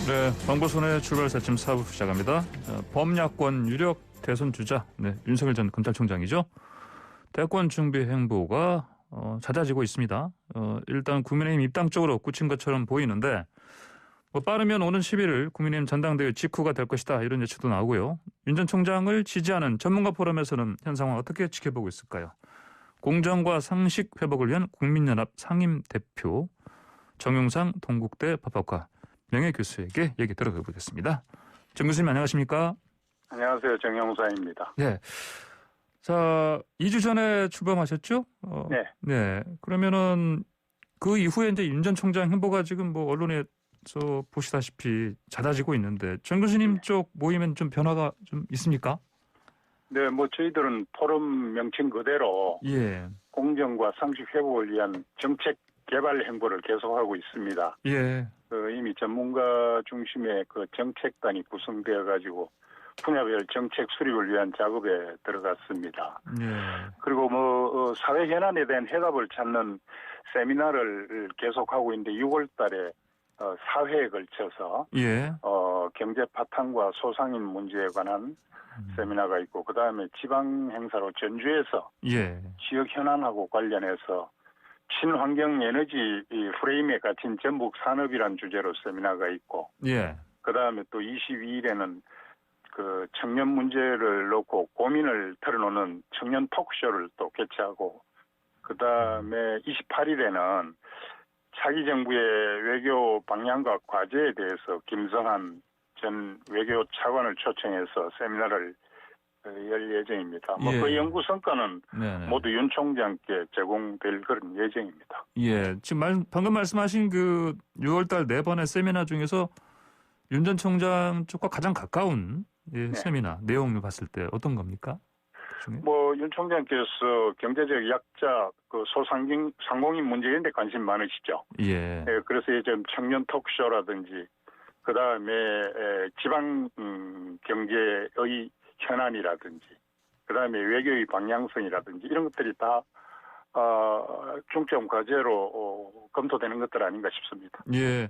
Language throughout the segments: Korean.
네, 방보선의 출발 새침 4부 시작합니다. 범야권 유력 대선 주자 윤석열 전 검찰총장이죠. 대권 준비 행보가 잦아지고 있습니다. 일단 국민의힘 입당 쪽으로 굳힌 것처럼 보이는데 빠르면 오는 11일 국민의힘 전당대회 직후가 될 것이다 이런 예측도 나오고요. 윤 전 총장을 지지하는 전문가 포럼에서는 현 상황 어떻게 지켜보고 있을까요? 공정과 상식 회복을 위한 국민연합 상임대표 정용상 동국대 법학과 명예교수에게 얘기 들어보겠습니다. 정 교수님 안녕하십니까? 안녕하세요. 정용사입니다. 네. 자, 2주 전에 출범하셨죠? 네. 네. 그러면은 그 이후에 이제 윤 전 총장 행보가 지금 언론에서 보시다시피 잦아지고 있는데 정 교수님 쪽 모임엔 좀 변화가 좀 있습니까? 네, 저희들은 포럼 명칭 그대로 공정과 상식 회복을 위한 정책 개발 행보를 계속하고 있습니다. 예. 이미 전문가 중심의 정책단이 구성되어 가지고 분야별 정책 수립을 위한 작업에 들어갔습니다. 예. 그리고 사회 현안에 대한 해답을 찾는 세미나를 계속하고 있는데 6월 달에 4회에 걸쳐서 경제 파탄과 소상인 문제에 관한 세미나가 있고 그다음에 지방 행사로 전주에서 지역 현안하고 관련해서 친환경 에너지 프레임에 갇힌 전북 산업이란 주제로 세미나가 있고 그다음에 또 22일에는 청년 문제를 놓고 고민을 털어놓는 청년 토크쇼를 또 개최하고 그다음에 28일에는 차기 정부의 외교 방향과 과제에 대해서 김성한 전 외교 차관을 초청해서 세미나를 열 예정입니다. 그 연구 성과는 모두 윤 총장께 제공될 그런 예정입니다. 예, 지금 방금 말씀하신 6월달 4번의 세미나 중에서 윤 전 총장 쪽과 가장 가까운 세미나 내용을 봤을 때 어떤 겁니까? 윤 총장께서 경제적 약자, 소상공인 문제 이런 데 관심 많으시죠. 그래서 요즘 청년 토크쇼라든지 그다음에 지방 경제의 현안이라든지 그다음에 외교의 방향성이라든지 이런 것들이 다 중점 과제로 검토되는 것들 아닌가 싶습니다. 예.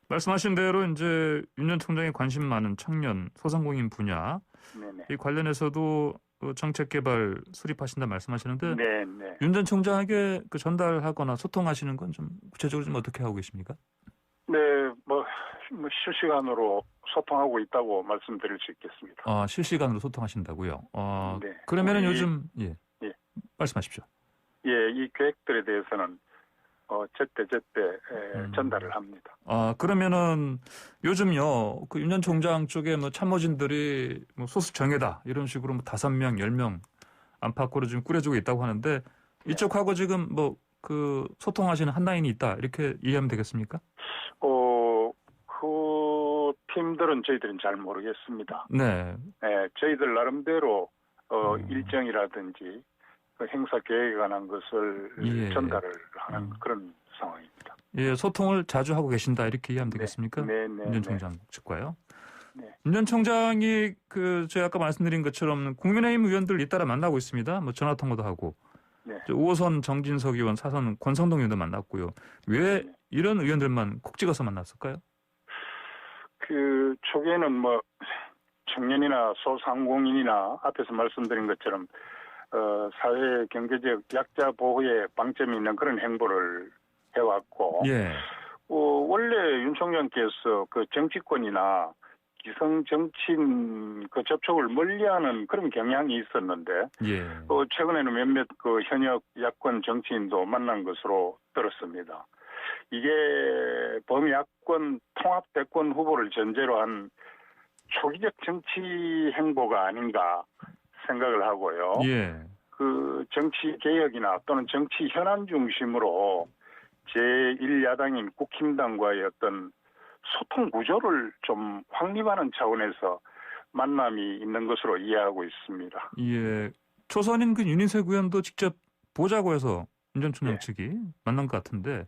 말씀하신 대로 이제 윤 전 총장이 관심 많은 청년, 소상공인 분야 이 관련해서도 정책 개발 수립하신다 말씀하시는데 윤 전 총장에게 전달하거나 소통하시는 건 좀 구체적으로 좀 어떻게 하고 계십니까? 네, 실시간으로 소통하고 있다고 말씀드릴 수 있겠습니다. 실시간으로 소통하신다고요? 네. 그러면은 요즘 말씀하십시오. 이 계획들에 대해서는 제때 전달을 합니다. 그러면은 요즘요 윤 전 총장 쪽에 참모진들이 소수 정예다 이런 식으로 5명, 10명 안팎으로 지금 꾸려지고 있다고 하는데 이쪽하고 지금 소통하시는 한 라인이 있다 이렇게 이해하면 되겠습니까? 그 팀들은 저희들은 잘 모르겠습니다. 저희들 나름대로 일정이라든지 행사 계획에 관한 것을 전달을 하는 그런 상황입니다. 소통을 자주 하고 계신다 이렇게 이해하면 되겠습니까? 윤 전 총장 측과요. 윤 전 총장이 제가 아까 말씀드린 것처럼 국민의힘 의원들 잇따라 만나고 있습니다. 전화 통화도 하고 5호선 정진석 의원, 4선 권성동 의원도 만났고요. 왜 이런 의원들만 콕 찍어서 만났을까요? 초기에는 청년이나 소상공인이나 앞에서 말씀드린 것처럼 사회 경제적 약자 보호에 방점이 있는 그런 행보를 해왔고 원래 윤 총장께서 정치권이나 기성 정치인 접촉을 멀리하는 그런 경향이 있었는데 최근에는 몇몇 현역 야권 정치인도 만난 것으로 들었습니다. 이게 범야권 통합 대권 후보를 전제로 한 초기적 정치 행보가 아닌가 생각을 하고요. 정치 개혁이나 또는 정치 현안 중심으로 제1야당인 국힘당과의 어떤 소통 구조를 좀 확립하는 차원에서 만남이 있는 것으로 이해하고 있습니다. 초선인 윤인색 의원도 직접 보자고 해서 윤 전 총장 측이 만난 것 같은데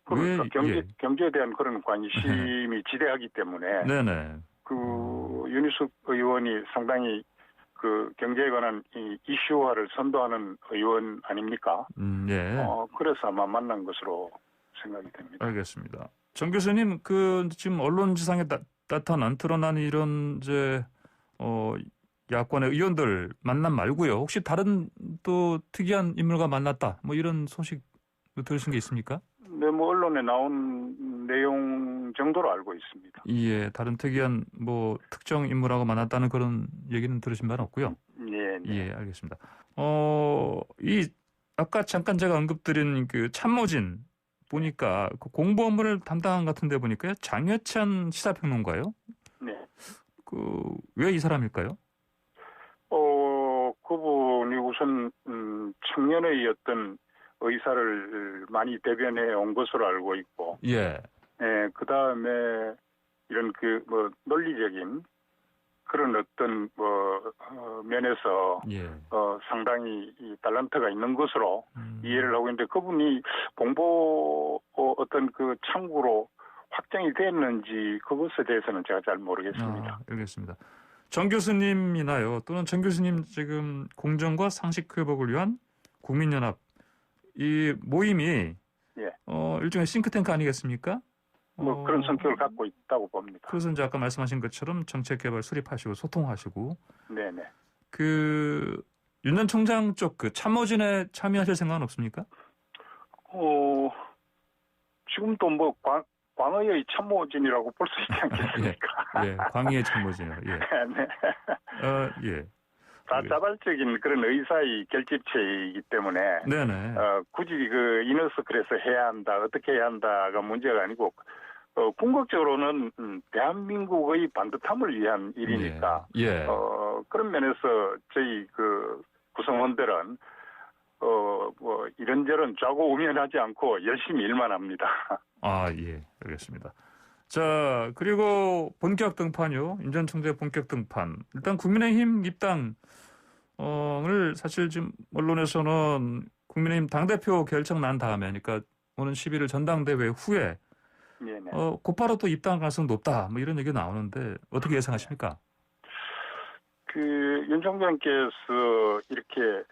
경제에 대한 그런 관심이 지대하기 때문에 윤희숙 의원이 상당히 경제에 관한 이슈화를 선도하는 의원 아닙니까? 그래서 아마 만난 것으로 생각이 됩니다. 알겠습니다. 정 교수님, 지금 언론지상에 따탄 안 드러난 이런 이제 야권의 의원들 만남 말고요. 혹시 다른 또 특이한 인물과 만났다. 뭐 이런 소식 들으신 게 있습니까? 네, 뭐 언론에 나온 내용 정도로 알고 있습니다. 예, 다른 특이한 뭐 특정 인물하고 만났다는 그런 얘기는 들으신 바는 없고요. 네, 네. 예, 알겠습니다. 이 아까 잠깐 제가 언급드린 그 참모진 보니까 그 공보 업무를 담당한 같은데 보니까 장여찬 시사평론가요? 네. 왜 이 사람일까요? 그분이 우선 청년의 어떤 의사를 많이 대변해 온 것으로 알고 있고, 예. 예, 그 다음에 이런 논리적인 그런 어떤 면에서 예. 상당히 이 달란트가 있는 것으로 이해를 하고 있는데 그분이 공보 어떤 그 창구로 확정이 됐는지 그것에 대해서는 제가 잘 모르겠습니다. 알겠습니다. 정 교수님이나요 또는 정 교수님 지금 공정과 상식 회복을 위한 국민연합 이 모임이 예. 일종의 싱크탱크 아니겠습니까? 그런 성격을 갖고 있다고 봅니다. 그래서 이제 아까 말씀하신 것처럼 정책 개발 수립하시고 소통하시고. 네네. 윤 전 총장 쪽 그 참모진에 참여하실 생각은 없습니까? 지금도 광의의 참모진이라고 볼 수 있지 않겠습니까? 예, 광의의 참모진이요. 예. 네. 예. 다자발적인 그런 의사의 결집체이기 때문에 네네. 굳이 그 이너서클에서 해야 한다, 어떻게 해야 한다가 문제가 아니고 궁극적으로는 대한민국의 반듯함을 위한 일이니까 예. 그런 면에서 저희 그 구성원들은 이런저런 좌고우면하지 않고 열심히 일만 합니다. 예, 알겠습니다. 자, 그리고 본격 등판요. 윤 전 총재 본격 등판. 일단 국민의힘 입당을 사실 지금 언론에서는 국민의힘 당대표 결정 난 다음에, 그러니까 오는 11일 전당대회 후에 곧바로 또 입당 가능성 높다. 뭐 이런 얘기 나오는데 어떻게 예상하십니까? 윤 총장께서 이렇게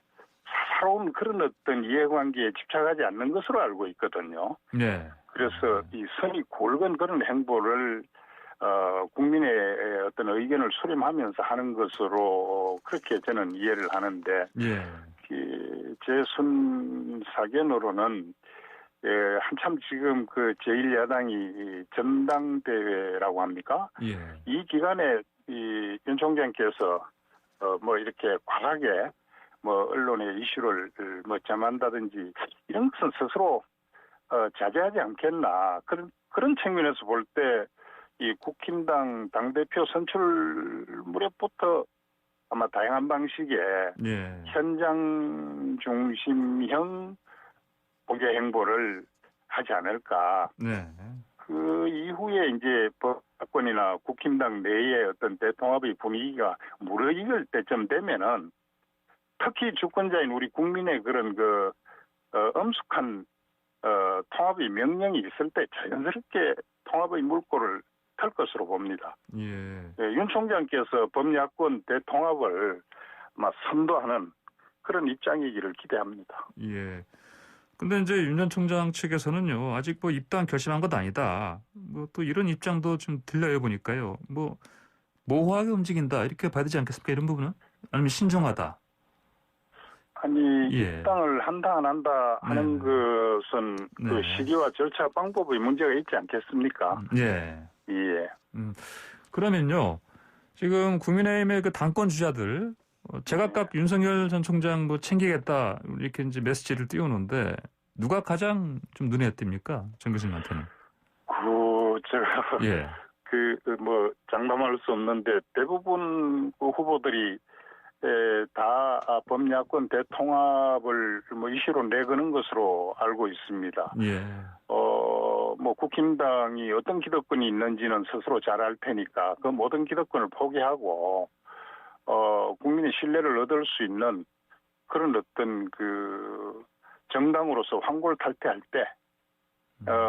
사사로운 그런 어떤 이해관계에 집착하지 않는 것으로 알고 있거든요. 네. 그래서 이 선이 굵은 그런 행보를 국민의 어떤 의견을 수렴하면서 하는 것으로 그렇게 저는 이해를 하는데 제 순사견으로는 한참 지금 그 제1야당이 전당대회라고 합니까? 이 기간에 윤 총장께서 이렇게 과하게 언론의 이슈를 점한다든지 이런 것은 스스로 자제하지 않겠나 그런 측면에서 볼 때 이 국힘당 당대표 선출 무렵부터 아마 다양한 방식의 현장 중심형 공개 행보를 하지 않을까. 그 이후에 이제 법권이나 국힘당 내의 어떤 대통합의 분위기가 무르익을 때쯤 되면은 특히 주권자인 우리 국민의 그런 엄숙한 통합의 명령이 있을 때 자연스럽게 통합의 물꼬를 탈 것으로 봅니다. 윤 총장께서 범야권 대통합을 아마 선도하는 그런 입장이기를 기대합니다. 근데 이제 윤 전 총장 측에서는요, 아직 입당 결심한 것 아니다. 또 이런 입장도 좀 들려요 보니까요. 모호하게 움직인다 이렇게 봐야 되지 않겠습니까? 이런 부분은? 아니면 신중하다. 아니 입당을 한다 안 한다 하는 것은 그 시기와 절차 방법의 문제가 있지 않겠습니까? 그러면요 지금 국민의힘의 그 당권 주자들 제각각 윤석열 전 총장 챙기겠다 이렇게 이제 메시지를 띄우는데 누가 가장 좀 눈에 띕니까? 정 교수님한테는. 제가 장담할 수 없는데 대부분 후보들이 다 범야권 대통합을 이슈로 내거는 것으로 알고 있습니다. 국힘당이 어떤 기득권이 있는지는 스스로 잘 알 테니까 그 모든 기득권을 포기하고 국민의 신뢰를 얻을 수 있는 그런 어떤 그 정당으로서 황골탈퇴할 때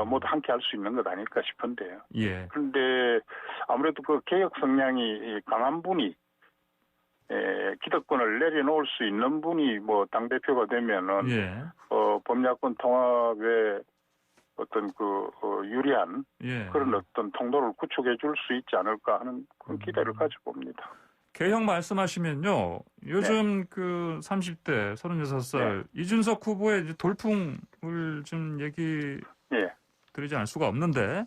모두 함께 할 수 있는 것 아닐까 싶은데요. 그런데 아무래도 그 개혁 성향이 강한 분이 기득권을 내려놓을 수 있는 분이 당대표가 되면은 범야권 통합에 어떤 유리한 예. 그런 어떤 통로를 구축해 줄 수 있지 않을까 하는 그런 기대를 가져봅니다. 개혁 말씀하시면요. 요즘 그 30대, 36살 이준석 후보의 이제 돌풍을 좀 얘기 드리지 않을 수가 없는데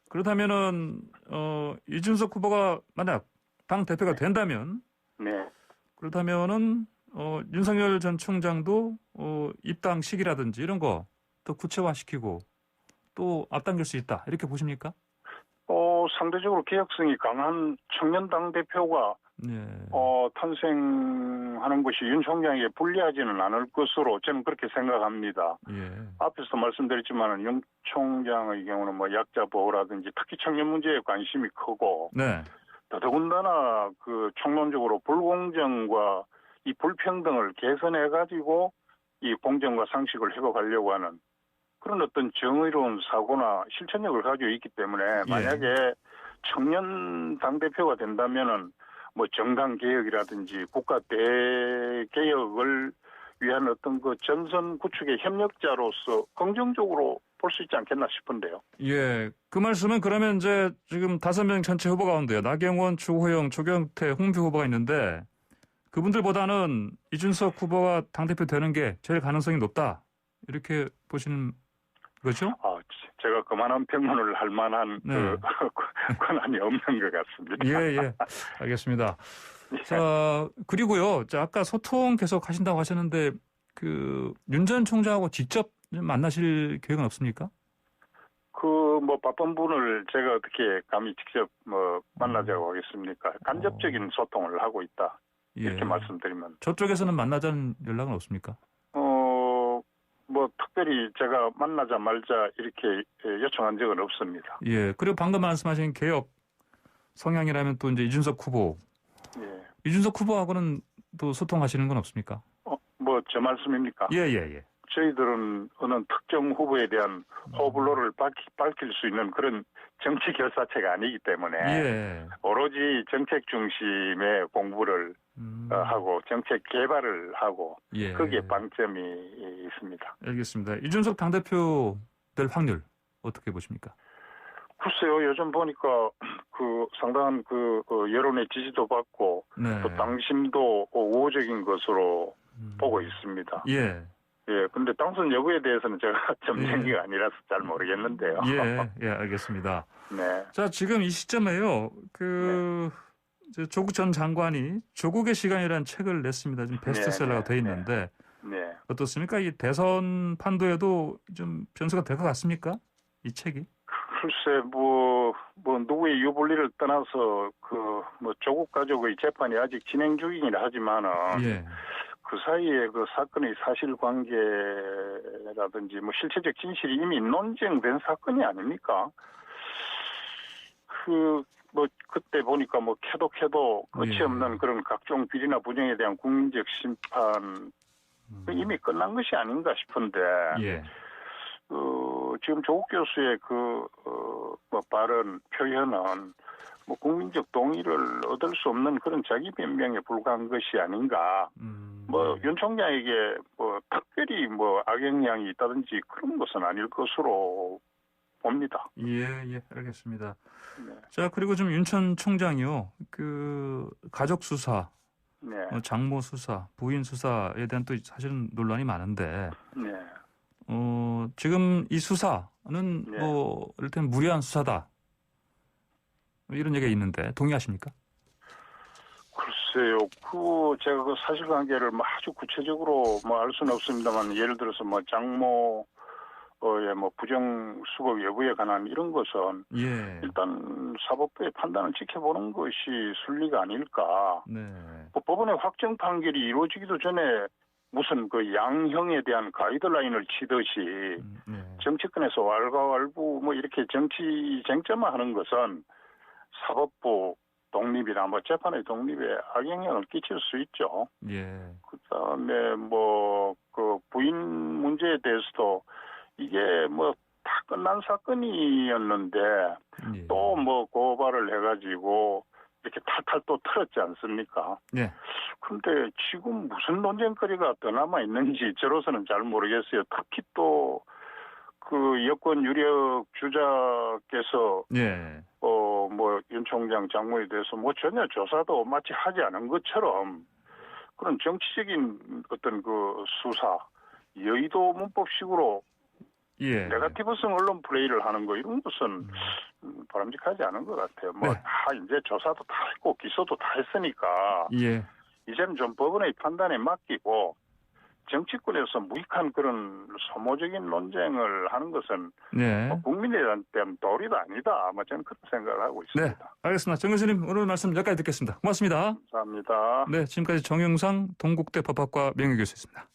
그렇다면은 이준석 후보가 만약 당 대표가 된다면 그렇다면은 윤석열 전 총장도 입당 시기라든지 이런 거 더 구체화시키고 또 앞당길 수 있다 이렇게 보십니까? 상대적으로 개혁성이 강한 청년 당 대표가 탄생하는 것이 윤 총장에게 불리하지는 않을 것으로 저는 그렇게 생각합니다. 앞에서 말씀드렸지만 윤 총장의 경우는 뭐 약자 보호라든지 특히 청년 문제에 관심이 크고 더더군다나 그 총론적으로 불공정과 이 불평등을 개선해 가지고 이 공정과 상식을 회복하려고 하는 그런 어떤 정의로운 사고나 실천력을 가지고 있기 때문에 만약에 청년 당대표가 된다면은 뭐 정당 개혁이라든지 국가 대개혁을 위한 어떤 그 전선 구축의 협력자로서 긍정적으로 볼 수 있지 않겠나 싶은데요. 예. 그 말씀은 그러면 이제 지금 5명 전체 후보 가운데요. 나경원, 주호영, 조경태, 홍표 후보가 있는데 그분들보다는 이준석 후보가 당대표 되는 게 제일 가능성이 높다. 이렇게 보시는 거죠? 제가 그만한 평론을 할 만한 그 권한이 없는 것 같습니다. 예. 알겠습니다. 자, 그리고요. 아까 소통 계속 하신다고 하셨는데 윤 전 총장하고 직접 만나실 계획은 없습니까? 뭐 바쁜 분을 제가 어떻게 감히 직접 만나자고 하겠습니까? 간접적인 소통을 하고 있다. 이렇게 말씀드리면. 저쪽에서는 만나자는 연락은 없습니까? 특별히 제가 만나자 말자 이렇게 요청한 적은 없습니다. 예. 그리고 방금 말씀하신 개혁 성향이라면 또 이제 이준석 후보. 이준석 후보하고는 또 소통하시는 건 없습니까? 저 말씀입니까? 예. 저희들은 어느 특정 후보에 대한 호불호를 밝힐 수 있는 그런 정치 결사체가 아니기 때문에 오로지 정책 중심의 공부를 하고 정책 개발을 하고 거기에 방점이 있습니다. 알겠습니다. 이준석 당대표 될 확률 어떻게 보십니까? 글쎄요. 요즘 보니까 상당한 여론의 지지도 받고 또 당심도 우호적인 것으로 보고 있습니다. 근데 당선 여부에 대해서는 제가 점쟁이가 아니라서 잘 모르겠는데요. 알겠습니다. 자, 지금 이 시점에요. 조국 전 장관이 조국의 시간이라는 책을 냈습니다. 지금 베스트셀러가 돼 있는데 어떻습니까? 이 대선 판도에도 좀 변수가 될 것 같습니까? 이 책이? 글쎄, 누구의 유불리를 떠나서 조국 가족의 재판이 아직 진행 중이긴 하지만은 그 사이에 사건의 사실관계라든지 실체적 진실이 이미 논쟁된 사건이 아닙니까? 그때 보니까 캐도 끝이 없는 그런 각종 비리나 부정에 대한 국민적 심판 이미 끝난 것이 아닌가 싶은데 지금 조국 교수의 발언 표현은 국민적 동의를 얻을 수 없는 그런 자기 변명에 불과한 것이 아닌가. 윤 총장에게 특별히 악영향이 있다든지 그런 것은 아닐 것으로 봅니다. 알겠습니다. 자, 그리고 좀 윤 전 총장이요. 가족 수사, 장모 수사, 부인 수사에 대한 또 사실은 논란이 많은데 지금 이 수사는 이를테면 무리한 수사다. 이런 얘기가 있는데 동의하십니까? 글쎄요. 제가 사실관계를 아주 구체적으로 알 수는 없습니다만 예를 들어서 장모의 부정 수급 여부에 관한 이런 것은 일단 사법부의 판단을 지켜보는 것이 순리가 아닐까. 법원의 확정 판결이 이루어지기도 전에 무슨 양형에 대한 가이드라인을 치듯이 정치권에서 왈가왈부 이렇게 정치 쟁점화하는 것은 사법부 독립이나 재판의 독립에 악영향을 끼칠 수 있죠. 그다음에 부인 문제에 대해서도 이게 다 끝난 사건이었는데 또 고발을 해가지고 이렇게 탈탈 또 틀었지 않습니까? 근데 지금 무슨 논쟁거리가 더 남아 있는지 저로서는 잘 모르겠어요. 특히 또 그 여권 유력 주자께서 예. 뭐 윤 총장 장모에 대해서 뭐 전혀 조사도 마치 하지 않은 것처럼 그런 정치적인 어떤 그 수사, 여의도 문법식으로 예. 네거티브성 언론 플레이를 하는 거 이런 것은 바람직하지 않은 것 같아요. 뭐 네. 다 이제 조사도 다 했고 기소도 다 했으니까 예. 이제는 좀 법원의 판단에 맡기고 정치권에서 무익한 그런 소모적인 논쟁을 하는 것은 네. 국민들한테 도리도 아니다. 아마 저는 그런 생각을 하고 있습니다. 네, 알겠습니다. 정 교수님 오늘 말씀 여기까지 듣겠습니다. 고맙습니다. 감사합니다. 네, 지금까지 정영상 동국대 법학과 명예교수였습니다.